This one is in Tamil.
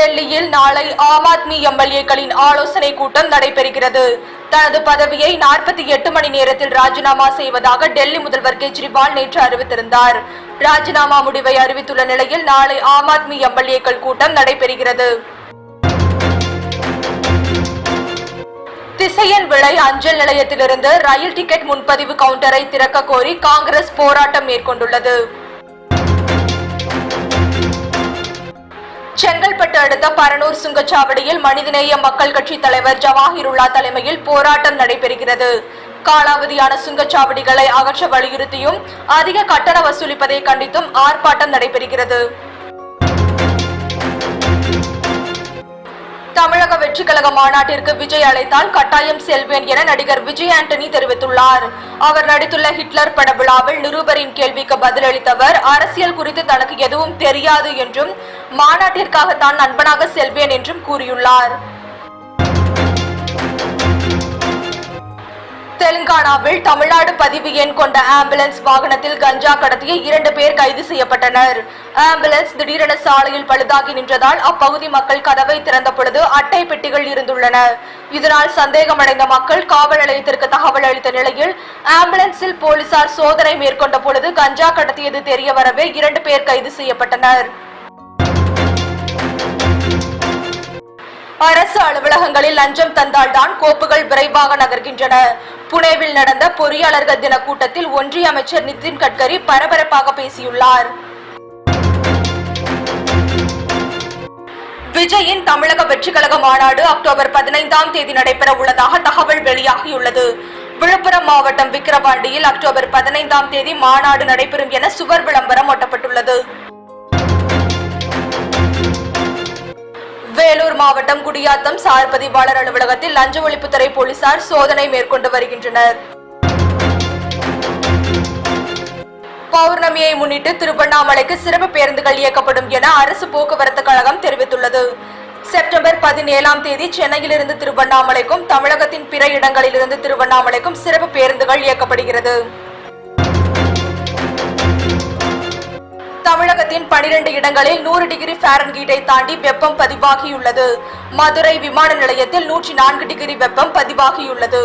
டெல்லியில் நாளை ஆம் ஆத்மி எம்எல்ஏக்களின் ஆலோசனை கூட்டம் நடைபெறுகிறது. தனது பதவியை 48 மணி நேரத்தில் ராஜினாமா செய்வதாக டெல்லி முதல்வர் கெஜ்ரிவால் நேற்று அறிவித்திருந்தார். ராஜினாமா முடிவை அறிவித்துள்ள நிலையில் நாளை ஆம் ஆத்மி எம்எல்ஏக்கள் கூட்டம் நடைபெறுகிறது. திசையன் விளை அஞ்சல் நிலையத்திலிருந்து ரயில் டிக்கெட் முன்பதிவு கவுண்டரை திறக்க கோரி காங்கிரஸ் போராட்டம் மேற்கொண்டுள்ளது. செங்கல்பட்டு அடுத்த பரனூர் சுங்கச்சாவடியில் மனிதநேய மக்கள் கட்சி தலைவர் ஜவாஹிருல்லா தலைமையில் போராட்டம் நடைபெறுகிறது. காலாவதியான சுங்கச்சாவடிகளை அகற்ற வலியுறுத்தியும் அதிக கட்டணம் வசூலிப்பதை கண்டித்தும் ஆர்ப்பாட்டம் நடைபெறுகிறது. தமிழக வெற்றி கழக மாநாட்டிற்கு விஜய் அழைத்தால் கட்டாயம் செல்வேன் என நடிகர் விஜய் ஆண்டனி தெரிவித்துள்ளார். அவர் நடித்துள்ள ஹிட்லர் பட விழாவில் நிருபரின் கேள்விக்கு பதிலளித்தவர் அரசியல் குறித்து தனக்கு எதுவும் தெரியாது என்றும் மாநாட்டிற்காக தான் நண்பனாக செல்வேன் என்றும் கூறியுள்ளார். தெலுங்கானாவில் தமிழ்நாடு பதிவு எண் கொண்ட ஆம்புலன்ஸ் வாகனத்தில் கஞ்சா கடத்திய 2 பேர் கைது செய்யப்பட்டனர். ஆம்புலன்ஸ் திடீரென சாலையில் பழுதாகி நின்றதால் அப்பகுதி மக்கள் கதவை திறந்த பொழுது அட்டை பெட்டிகள் இருந்துள்ளன. இதனால் சந்தேகமடைந்த மக்கள் காவல் நிலையத்திற்கு தகவல் அளித்த நிலையில் ஆம்புலன்ஸில் போலீசார் சோதனை மேற்கொண்ட பொழுது கஞ்சா கடத்தியது தெரிய வரவே 2 பேர் கைது செய்யப்பட்டனர். அரசு அலுவலகங்களில் லஞ்சம் தந்தால்தான் கோப்புகள் விரைவாக நகர்கின்றன. புனேவில் நடந்த பொறியாளர்கள் தின கூட்டத்தில் ஒன்றிய அமைச்சர் நிதின் கட்கரி பரபரப்பாக பேசியுள்ளார். விஜயின் தமிழக வெற்றி கழக மாநாடு அக்டோபர் 15ஆம் தேதி நடைபெற உள்ளதாக தகவல் வெளியாகியுள்ளது. விழுப்புரம் மாவட்டம் விக்கிரவாண்டியில் அக்டோபர் 15ஆம் தேதி மாநாடு நடைபெறும் என சுவர் விளம்பரம் ஒட்டப்பட்டுள்ளது. வேலூர் மாவட்டம் குடியாத்தம் சார் பதிவாளர் அலுவலகத்தில் லஞ்ச ஒழிப்புத்துறை போலீசார் சோதனை மேற்கொண்டு வருகின்றனர். பௌர்ணமியை முன்னிட்டு திருவண்ணாமலைக்கு சிறப்பு பேருந்துகள் இயக்கப்படும் என அரசு போக்குவரத்து கழகம் தெரிவித்துள்ளது. செப்டம்பர் 17ஆம் தேதி சென்னையிலிருந்து திருவண்ணாமலைக்கும் தமிழகத்தின் பிற இடங்களிலிருந்து திருவண்ணாமலைக்கும் சிறப்பு பேருந்துகள் இயக்கப்படுகிறது. தமிழகத்தின் 12 இடங்களில் 100 டிகிரி ஃபாரன்ஹீட்டை தாண்டி வெப்பம் பதிவாகியுள்ளது. மதுரை விமான நிலையத்தில் 104 டிகிரி வெப்பம் பதிவாகியுள்ளது.